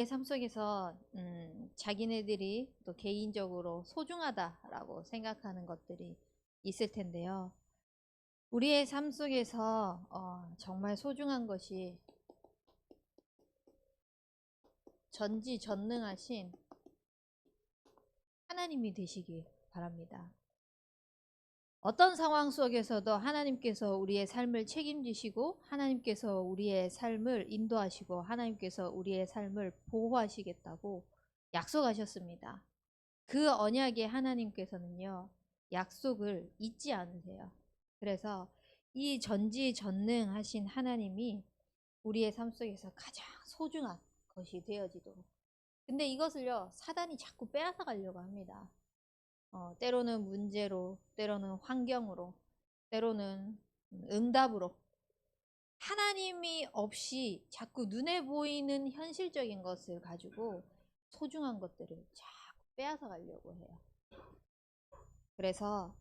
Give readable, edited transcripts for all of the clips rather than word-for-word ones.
내 삶 속에서 자기네들이 또 개인적으로 소중하다라고 생각하는 것들이 있을 텐데요. 우리의 삶 속에서 정말 소중한 것이 전지전능하신 하나님이 되시기 바랍니다. 어떤 상황 속에서도 하나님께서 우리의 삶을 책임지시고 하나님께서 우리의 삶을 인도하시고 하나님께서 우리의 삶을 보호하시겠다고 약속하셨습니다. 그 언약의 하나님께서는요, 약속을 잊지 않으세요. 그래서 이 전지전능하신 하나님이 우리의 삶 속에서 가장 소중한 것이 되어지도록. 근데 이것을요, 사단이 자꾸 빼앗아 가려고 합니다. 때로는 문제로, 때로는 환경으로, 때로는 응답으로. 하나님이 없이 자꾸 눈에 보이는 현실적인 것을 가지고 소중한 것들을 자꾸 빼앗아 가려고 해요. 그래서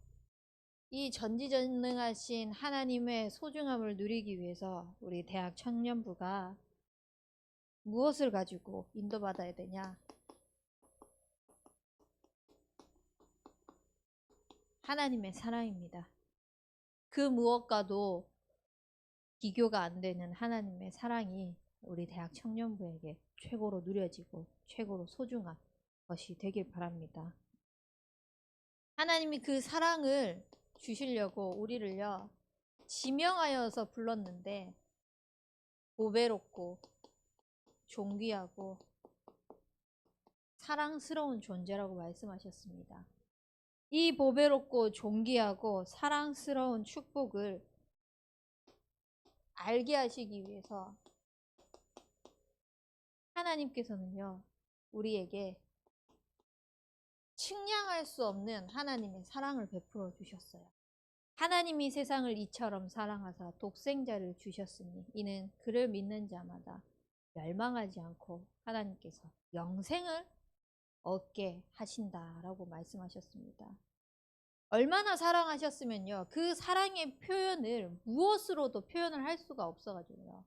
이 전지전능하신 하나님의 소중함을 누리기 위해서 우리 대학 청년부가 무엇을 가지고 인도받아야 되냐? 하나님의 사랑입니다. 그 무엇과도 비교가 안 되는 하나님의 사랑이 우리 대학 청년부에게 최고로 누려지고 최고로 소중한 것이 되길 바랍니다. 하나님이 그 사랑을 주시려고 우리를요, 지명하여서 불렀는데 보배롭고 존귀하고 사랑스러운 존재라고 말씀하셨습니다. 이 보배롭고 존귀하고 사랑스러운 축복을 알게 하시기 위해서 하나님께서는요, 우리에게 측량할 수 없는 하나님의 사랑을 베풀어 주셨어요. 하나님이 세상을 이처럼 사랑하사 독생자를 주셨으니 이는 그를 믿는 자마다 멸망하지 않고 하나님께서 영생을 얻게 하신다라고 말씀하셨습니다. 얼마나 사랑하셨으면요, 그 사랑의 표현을 무엇으로도 표현을 할 수가 없어가지고요,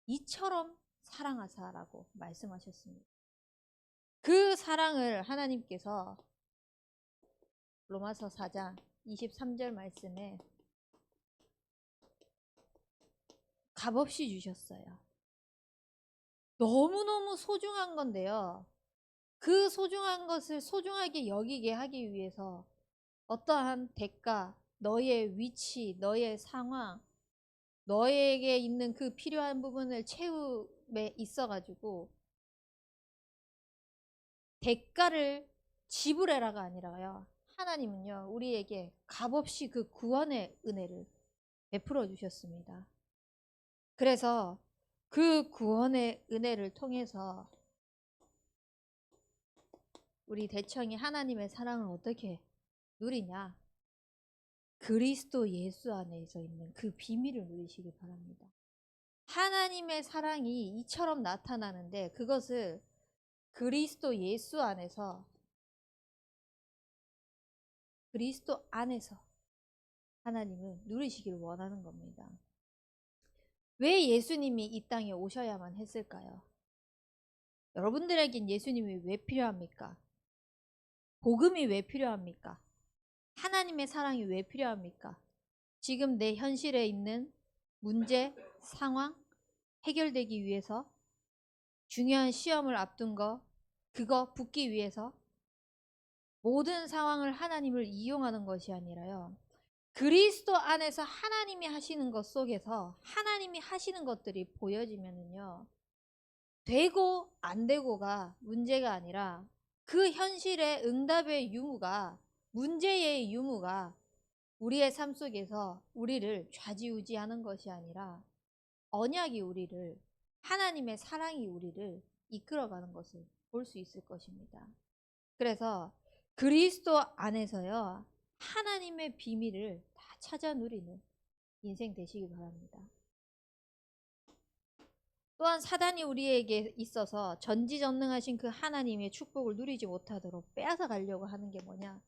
이처럼 사랑하사라고 말씀하셨습니다. 그 사랑을 하나님께서 로마서 4장 23절 말씀에 값없이 주셨어요. 너무너무 소중한 건데요, 그 소중한 것을 소중하게 여기게 하기 위해서 어떠한 대가, 너의 위치, 너의 상황, 너에게 있는 그 필요한 부분을 채움에 있어가지고 대가를 지불해라가 아니라요, 하나님은요, 우리에게 값없이 그 구원의 은혜를 베풀어 주셨습니다. 그래서 그 구원의 은혜를 통해서 우리 대청이 하나님의 사랑을 어떻게 누리냐? 그리스도 예수 안에서 있는 그 비밀을 누리시기 바랍니다. 하나님의 사랑이 이처럼 나타나는데 그것을 그리스도 예수 안에서, 그리스도 안에서 하나님은 누리시길 원하는 겁니다. 왜 예수님이 이 땅에 오셔야만 했을까요? 여러분들에겐 예수님이 왜 필요합니까? 복음이 왜 필요합니까? 하나님의 사랑이 왜 필요합니까? 지금 내 현실에 있는 문제, 상황 해결되기 위해서, 중요한 시험을 앞둔 그거 붙기 위해서, 모든 상황을 하나님을 이용하는 것이 아니라요, 그리스도 안에서 하나님이 하시는 것 속에서 하나님이 하시는 것들이 보여지면은요, 되고 안 되고가 문제가 아니라 그 현실의 응답의 유무가, 문제의 유무가 우리의 삶 속에서 우리를 좌지우지하는 것이 아니라 언약이 우리를, 하나님의 사랑이 우리를 이끌어가는 것을 볼 수 있을 것입니다. 그래서 그리스도 안에서요, 하나님의 비밀을 다 찾아 누리는 인생 되시기 바랍니다. 또한 사단이 우리에게 있어서 전지전능하신 그 하나님의 축복을 누리지 못하도록 빼앗아 가려고 하는 게 뭐냐?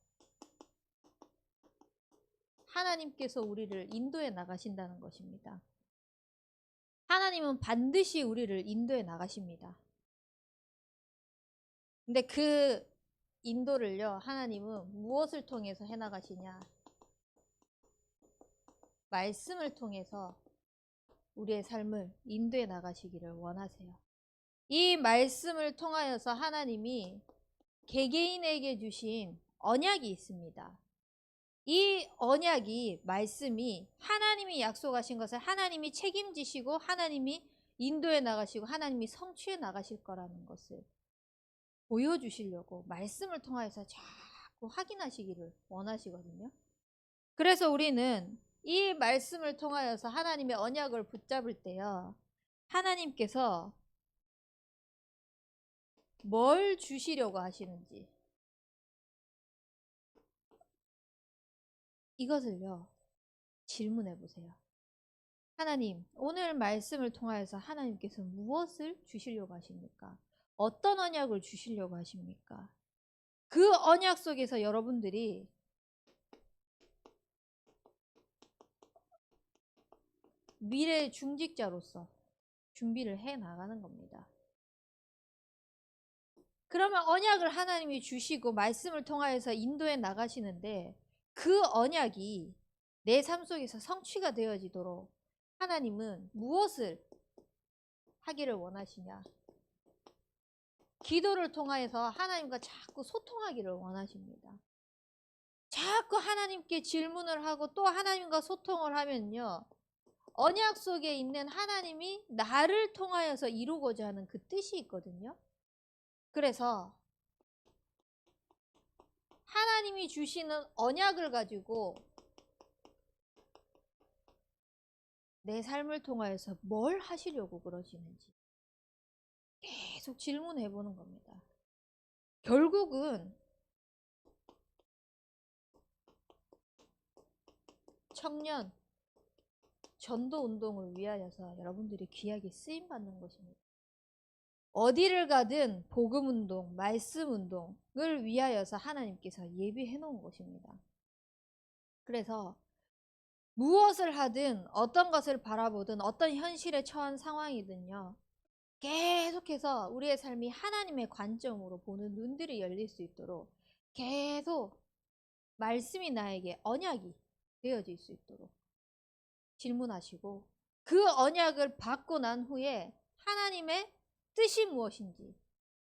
하나님께서 우리를 인도해 나가신다는 것입니다. 하나님은 반드시 우리를 인도해 나가십니다. 근데 그 인도를요, 하나님은 무엇을 통해서 해나가시냐? 말씀을 통해서 우리의 삶을 인도해 나가시기를 원하세요. 이 말씀을 통하여서 하나님이 개개인에게 주신 언약이 있습니다. 이 언약이, 말씀이 하나님이 약속하신 것을 하나님이 책임지시고 하나님이 인도해 나가시고 하나님이 성취해 나가실 거라는 것을 보여주시려고 말씀을 통하여서 자꾸 확인하시기를 원하시거든요. 그래서 우리는 이 말씀을 통하여서 하나님의 언약을 붙잡을 때요, 하나님께서 뭘 주시려고 하시는지 이것을요, 질문해 보세요. 하나님, 오늘 말씀을 통하여서 하나님께서 무엇을 주시려고 하십니까? 어떤 언약을 주시려고 하십니까? 그 언약 속에서 여러분들이 미래 중직자로서 준비를 해 나가는 겁니다. 그러면 언약을 하나님이 주시고 말씀을 통하여서 인도해 나가시는데 그 언약이 내 삶 속에서 성취가 되어지도록 하나님은 무엇을 하기를 원하시냐? 기도를 통하여서 하나님과 자꾸 소통하기를 원하십니다. 자꾸 하나님께 질문을 하고 또 하나님과 소통을 하면요, 언약 속에 있는 하나님이 나를 통하여서 이루고자 하는 그 뜻이 있거든요. 그래서 하나님이 주시는 언약을 가지고 내 삶을 통하여서 뭘 하시려고 그러시는지 계속 질문해 보는 겁니다. 결국은 청년 전도 운동을 위하여서 여러분들이 귀하게 쓰임 받는 것입니다. 어디를 가든 복음 운동, 말씀 운동을 위하여서 하나님께서 예비해 놓은 것입니다. 그래서 무엇을 하든 어떤 것을 바라보든 어떤 현실에 처한 상황이든요, 계속해서 우리의 삶이 하나님의 관점으로 보는 눈들이 열릴 수 있도록 계속 말씀이 나에게 언약이 되어질 수 있도록 질문하시고, 그 언약을 받고 난 후에 하나님의 뜻이 무엇인지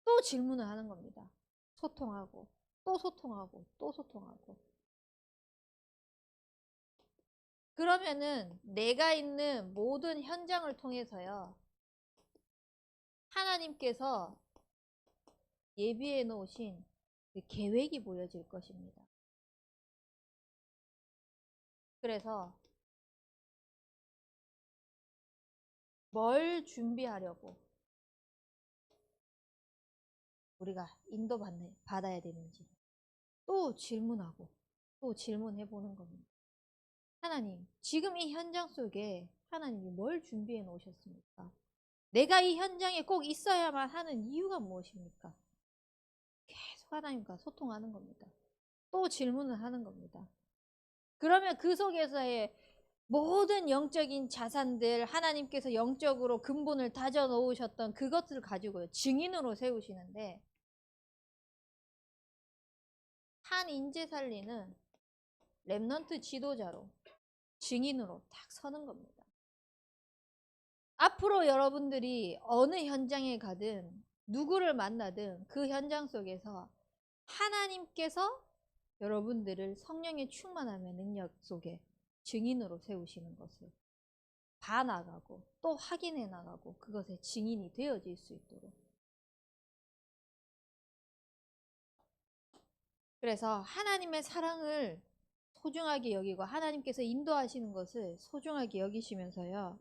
또 질문을 하는 겁니다. 소통하고 또 소통하고 또 소통하고. 그러면은 내가 있는 모든 현장을 통해서요, 하나님께서 예비해 놓으신 그 계획이 보여질 것입니다. 그래서 뭘 준비하려고 우리가 받아야 되는지 또 질문하고 또 질문해 보는 겁니다. 하나님, 지금 이 현장 속에 하나님이 뭘 준비해 놓으셨습니까? 내가 이 현장에 꼭 있어야만 하는 이유가 무엇입니까? 계속 하나님과 소통하는 겁니다. 또 질문을 하는 겁니다. 그러면 그 속에서의 모든 영적인 자산들, 하나님께서 영적으로 근본을 다져 놓으셨던 그것을 가지고요, 증인으로 세우시는데, 한 인재 살리는 렘넌트 지도자로, 증인으로 딱 서는 겁니다. 앞으로 여러분들이 어느 현장에 가든 누구를 만나든 그 현장 속에서 하나님께서 여러분들을 성령의 충만함의 능력 속에 증인으로 세우시는 것을 봐나가고 또 확인해 나가고 그것의 증인이 되어질 수 있도록. 그래서 하나님의 사랑을 소중하게 여기고 하나님께서 인도하시는 것을 소중하게 여기시면서요,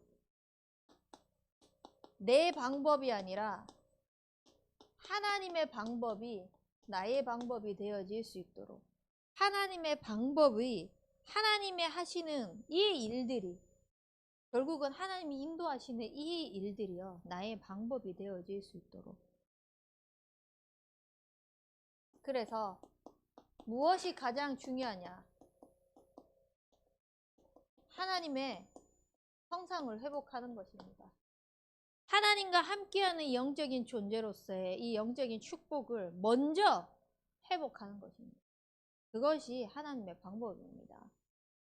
내 방법이 아니라 하나님의 방법이 나의 방법이 되어질 수 있도록, 하나님의 방법이 하나님이 하시는 이 일들이, 결국은 하나님이 인도하시는 이 일들이요, 나의 방법이 되어질 수 있도록. 그래서 무엇이 가장 중요하냐? 하나님의 형상을 회복하는 것입니다. 하나님과 함께하는 영적인 존재로서의 이 영적인 축복을 먼저 회복하는 것입니다. 그것이 하나님의 방법입니다.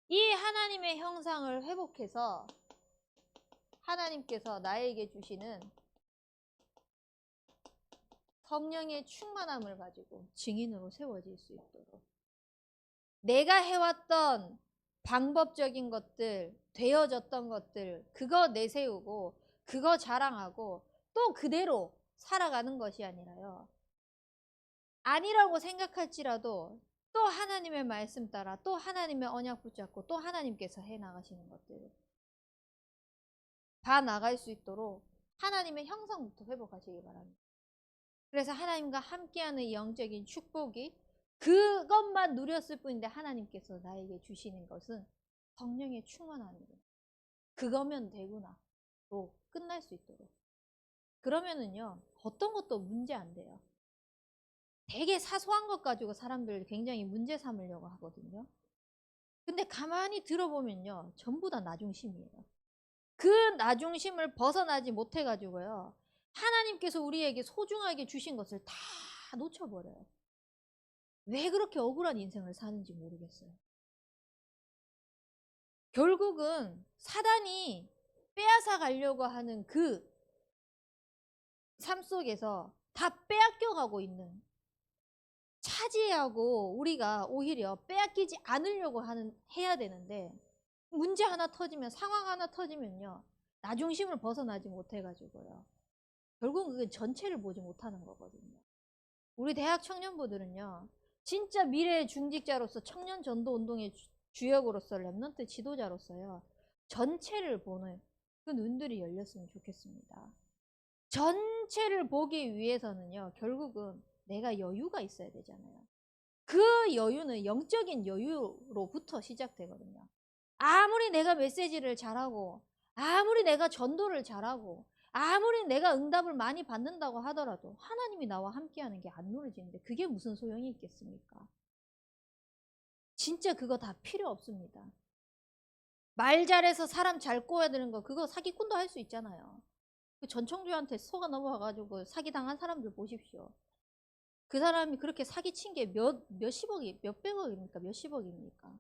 이 하나님의 형상을 회복해서 하나님께서 나에게 주시는 성령의 충만함을 가지고 증인으로 세워질 수 있도록 내가 해왔던 방법적인 것들, 되어졌던 것들, 그거 내세우고 그거 자랑하고 또 그대로 살아가는 것이 아니라요. 아니라고 생각할지라도 또 하나님의 말씀 따라 또 하나님의 언약 붙잡고 또 하나님께서 해 나가시는 것들 다 나갈 수 있도록 하나님의 형상부터 회복하시기 바랍니다. 그래서 하나님과 함께하는 영적인 축복이 그것만 누렸을 뿐인데 하나님께서 나에게 주시는 것은 성령의 충만함이구나. 그거면 되구나. 또 끝날 수 있도록. 그러면은요, 어떤 것도 문제 안 돼요. 되게 사소한 것 가지고 사람들 굉장히 문제 삼으려고 하거든요. 근데 가만히 들어보면요, 전부 다 나중심이에요. 그 나중심을 벗어나지 못해가지고요, 하나님께서 우리에게 소중하게 주신 것을 다 놓쳐버려요. 왜 그렇게 억울한 인생을 사는지 모르겠어요. 결국은 사단이 빼앗아 가려고 하는 그 삶 속에서 다 빼앗겨 가고 있는, 차지하고 우리가 오히려 빼앗기지 않으려고 해야 되는데, 문제 하나 터지면, 상황 하나 터지면요, 나중심을 벗어나지 못해가지고요, 결국은 그게 전체를 보지 못하는 거거든요. 우리 대학 청년부들은요, 진짜 미래의 중직자로서 청년 전도 운동의 주역으로서 랩넌트 지도자로서요, 전체를 보는 그 눈들이 열렸으면 좋겠습니다. 전체를 보기 위해서는요, 결국은 내가 여유가 있어야 되잖아요. 그 여유는 영적인 여유로부터 시작되거든요. 아무리 내가 메시지를 잘하고, 아무리 내가 전도를 잘하고, 아무리 내가 응답을 많이 받는다고 하더라도 하나님이 나와 함께하는 게 안 누려지는데 그게 무슨 소용이 있겠습니까? 진짜 그거 다 필요 없습니다. 말 잘해서 사람 잘 꼬아야 되는 거, 그거 사기꾼도 할 수 있잖아요. 그 전청주한테 속아 넘어가가지고 사기당한 사람들 보십시오. 그 사람이 그렇게 사기친 게 몇십억이, 몇백억입니까? 몇십억입니까?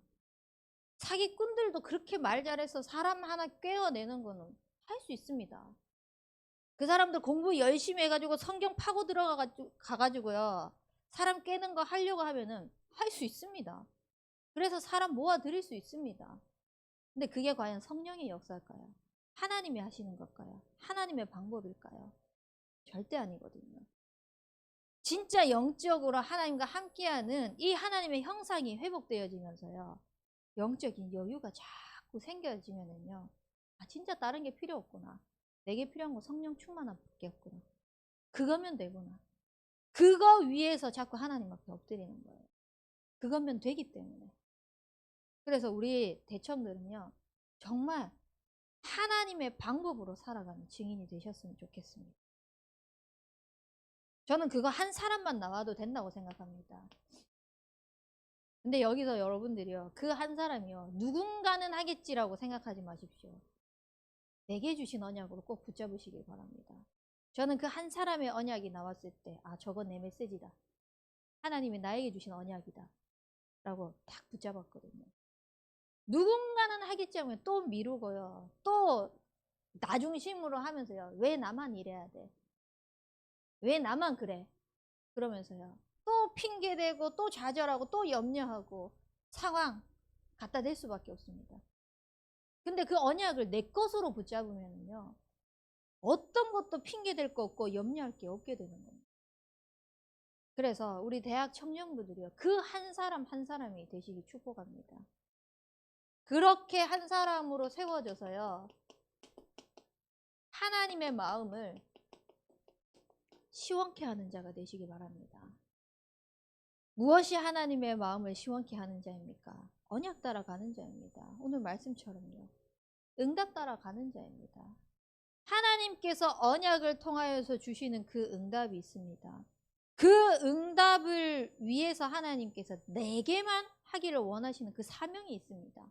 사기꾼들도 그렇게 말 잘해서 사람 하나 꿰어내는 거는 할 수 있습니다. 그 사람들 공부 열심히 해가지고 성경 파고 들어가가지고요, 사람 깨는 거 하려고 하면은 할 수 있습니다. 그래서 사람 모아들일 수 있습니다. 근데 그게 과연 성령의 역사일까요? 하나님이 하시는 걸까요? 하나님의 방법일까요? 절대 아니거든요. 진짜 영적으로 하나님과 함께하는 이 하나님의 형상이 회복되어지면서요, 영적인 여유가 자꾸 생겨지면은요, 아, 진짜 다른 게 필요 없구나. 내게 필요한 건 성령 충만함밖에 없구나. 그거면 되구나. 그거 위에서 자꾸 하나님 앞에 엎드리는 거예요. 그거면 되기 때문에. 그래서 우리 대청들은요, 정말 하나님의 방법으로 살아가는 증인이 되셨으면 좋겠습니다. 저는 그거 한 사람만 나와도 된다고 생각합니다. 근데 여기서 여러분들이요, 그 한 사람이요, 누군가는 하겠지라고 생각하지 마십시오. 내게 주신 언약으로 꼭 붙잡으시길 바랍니다. 저는 그 한 사람의 언약이 나왔을 때, 아, 저건 내 메시지다. 하나님이 나에게 주신 언약이다. 라고 딱 붙잡았거든요. 누군가는 하겠지 하면 또 미루고요. 또 나중심으로 하면서요. 왜 나만 이래야 돼? 왜 나만 그래? 그러면서요. 또 핑계대고 또 좌절하고 또 염려하고 상황 갖다 댈 수밖에 없습니다. 근데 그 언약을 내 것으로 붙잡으면요, 어떤 것도 핑계댈 거 없고 염려할 게 없게 되는 겁니다. 그래서 우리 대학 청년부들이요, 그 한 사람 한 사람이 되시기 축복합니다. 그렇게 한 사람으로 세워져서요, 하나님의 마음을 시원케 하는 자가 되시기 바랍니다. 무엇이 하나님의 마음을 시원케 하는 자입니까? 언약 따라 가는 자입니다. 오늘 말씀처럼요, 응답 따라 가는 자입니다. 하나님께서 언약을 통하여서 주시는 그 응답이 있습니다. 그 응답을 위해서 하나님께서 내게만 하기를 원하시는 그 사명이 있습니다.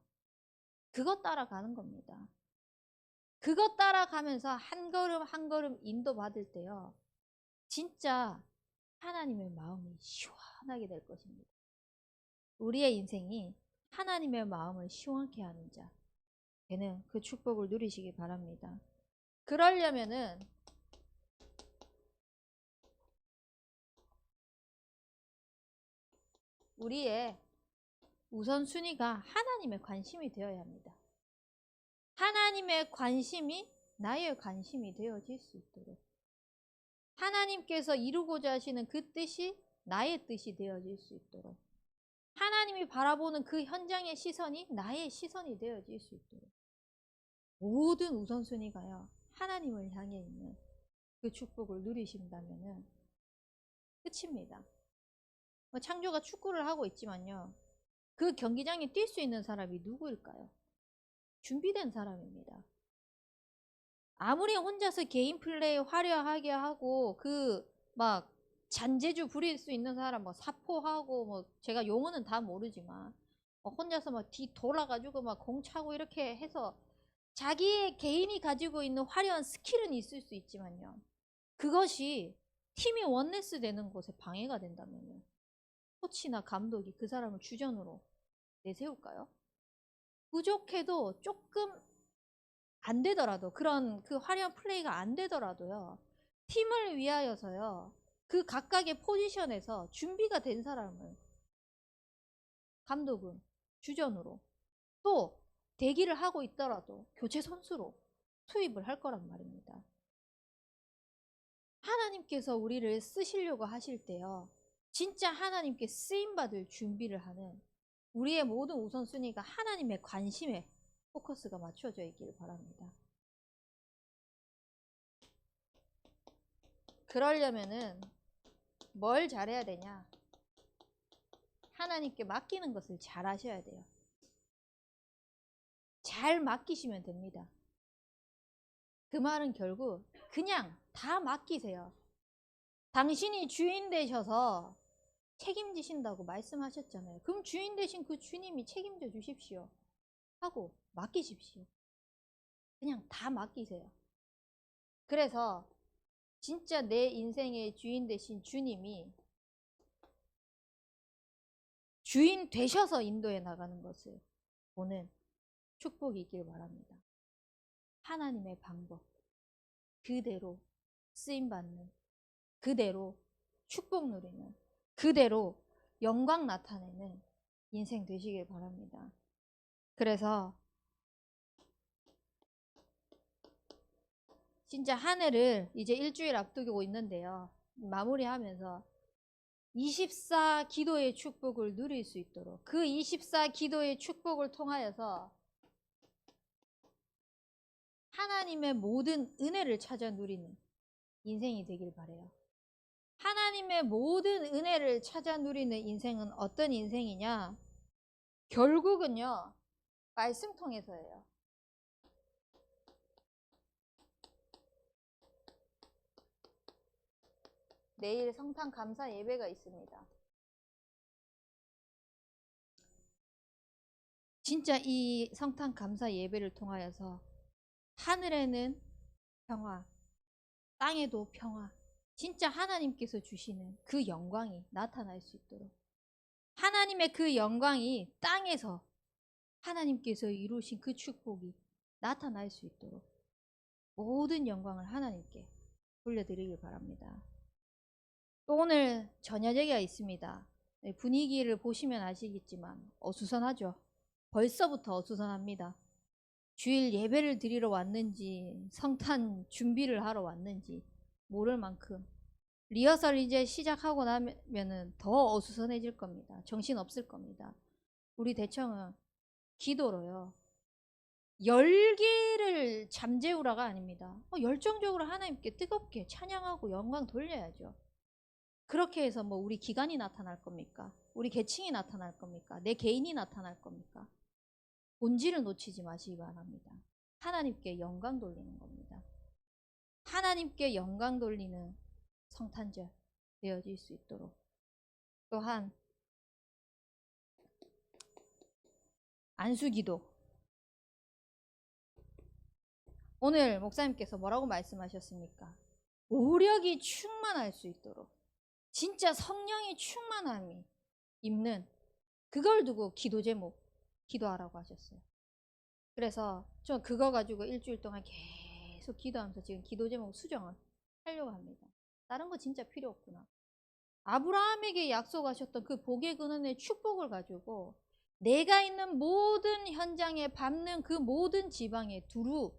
그것 따라가는 겁니다. 그것 따라가면서 한 걸음 한 걸음 인도받을 때요. 진짜 하나님의 마음이 시원하게 될 것입니다. 우리의 인생이 하나님의 마음을 시원케 하는 자 되는 그 축복을 누리시기 바랍니다. 그러려면은 우리의 우선순위가 하나님의 관심이 되어야 합니다. 하나님의 관심이 나의 관심이 되어질 수 있도록 하나님께서 이루고자 하시는 그 뜻이 나의 뜻이 되어질 수 있도록 하나님이 바라보는 그 현장의 시선이 나의 시선이 되어질 수 있도록 모든 우선순위가요 하나님을 향해 있는 그 축복을 누리신다면은 끝입니다. 창조가 축구를 하고 있지만요 그 경기장에 뛸 수 있는 사람이 누구일까요? 준비된 사람입니다. 아무리 혼자서 개인 플레이 화려하게 하고 그 막 잔재주 부릴 수 있는 사람 뭐 사포하고 뭐 제가 용어는 다 모르지만 혼자서 막 뒤 돌아가지고 막 공 차고 이렇게 해서 자기의 개인이 가지고 있는 화려한 스킬은 있을 수 있지만요 그것이 팀이 원네스 되는 곳에 방해가 된다면요 코치나 감독이 그 사람을 주전으로 내세울까요? 부족해도 조금 안 되더라도 그런 그 화려한 플레이가 안 되더라도요 팀을 위하여서요 그 각각의 포지션에서 준비가 된 사람을 감독은 주전으로 또 대기를 하고 있더라도 교체 선수로 투입을 할 거란 말입니다. 하나님께서 우리를 쓰시려고 하실 때요 진짜 하나님께 쓰임받을 준비를 하는 우리의 모든 우선순위가 하나님의 관심에 포커스가 맞춰져 있기를 바랍니다. 그러려면은 뭘 잘해야 되냐? 하나님께 맡기는 것을 잘 하셔야 돼요. 잘 맡기시면 됩니다. 그 말은 결국 그냥 다 맡기세요. 당신이 주인 되셔서 책임지신다고 말씀하셨잖아요. 그럼 주인 되신 그 주님이 책임져 주십시오. 하고 맡기십시오. 그냥 다 맡기세요. 그래서 진짜 내 인생의 주인 되신 주님이 주인 되셔서 인도해 나가는 것을 보는 축복이 있길 바랍니다. 하나님의 방법 그대로 쓰임받는 그대로 축복 누리는 그대로 영광 나타내는 인생 되시길 바랍니다. 그래서 진짜 한 해를 이제 일주일 앞두고 있는데요. 마무리하면서 24 기도의 축복을 누릴 수 있도록 그 24 기도의 축복을 통하여서 하나님의 모든 은혜를 찾아 누리는 인생이 되길 바래요. 하나님의 모든 은혜를 찾아 누리는 인생은 어떤 인생이냐? 결국은요. 말씀 통해서예요. 내일 성탄 감사 예배가 있습니다. 진짜 이 성탄 감사 예배를 통하여서 하늘에는 평화, 땅에도 평화, 진짜 하나님께서 주시는 그 영광이 나타날 수 있도록 하나님의 그 영광이 땅에서 하나님께서 이루신 그 축복이 나타날 수 있도록 모든 영광을 하나님께 돌려드리길 바랍니다. 또 오늘 저녁회가 있습니다. 분위기를 보시면 아시겠지만 어수선하죠. 벌써부터 어수선합니다. 주일 예배를 드리러 왔는지 성탄 준비를 하러 왔는지 모를 만큼 리허설 이제 시작하고 나면은 더 어수선해질 겁니다. 정신 없을 겁니다. 우리 대청은 기도로요. 열기를 잠재우라가 아닙니다. 열정적으로 하나님께 뜨겁게 찬양하고 영광 돌려야죠. 그렇게 해서 뭐 우리 기관이 나타날 겁니까? 우리 계층이 나타날 겁니까? 내 개인이 나타날 겁니까? 본질을 놓치지 마시기 바랍니다. 하나님께 영광 돌리는 겁니다. 하나님께 영광 돌리는 성탄절 되어질 수 있도록 또한 안수기도 오늘 목사님께서 뭐라고 말씀하셨습니까? 오력이 충만할 수 있도록 진짜 성령의 충만함이 있는 그걸 두고 기도 제목 기도하라고 하셨어요. 그래서 저 그거 가지고 일주일 동안 계속 기도하면서 지금 기도 제목 수정을 하려고 합니다. 다른 거 진짜 필요 없구나. 아브라함에게 약속하셨던 그 복의 근원의 축복을 가지고 내가 있는 모든 현장에 밟는 그 모든 지방에 두루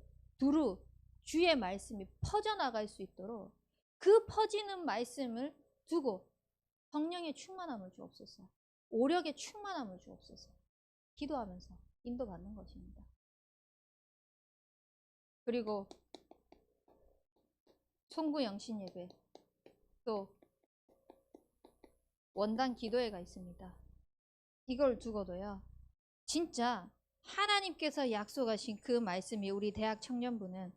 주의 말씀이 퍼져나갈 수 있도록 그 퍼지는 말씀을 두고 성령의 충만함을 주옵소서. 오력의 충만함을 주옵소서. 기도하면서 인도받는 것입니다. 그리고 송구 영신 예배 또 원단 기도회가 있습니다. 이걸 두고도요. 진짜 하나님께서 약속하신 그 말씀이 우리 대학 청년부는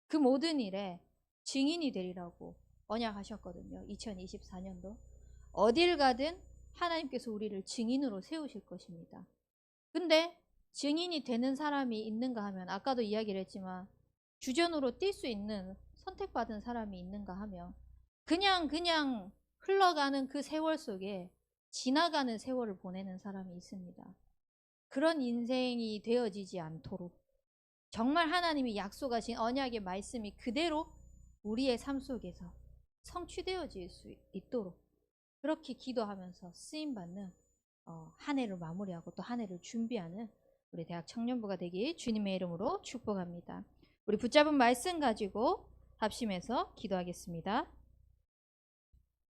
그 모든 일에 증인이 되리라고 언약하셨거든요. 2024년도. 어딜 가든 하나님께서 우리를 증인으로 세우실 것입니다. 근데 증인이 되는 사람이 있는가 하면 아까도 이야기를 했지만 주전으로 뛸 수 있는 선택받은 사람이 있는가 하면 그냥 흘러가는 그 세월 속에 지나가는 세월을 보내는 사람이 있습니다. 그런 인생이 되어지지 않도록 정말 하나님이 약속하신 언약의 말씀이 그대로 우리의 삶 속에서 성취되어질 수 있도록 그렇게 기도하면서 쓰임받는 한 해를 마무리하고 또 한 해를 준비하는 우리 대학 청년부가 되기 주님의 이름으로 축복합니다. 우리 붙잡은 말씀 가지고 합심해서 기도하겠습니다.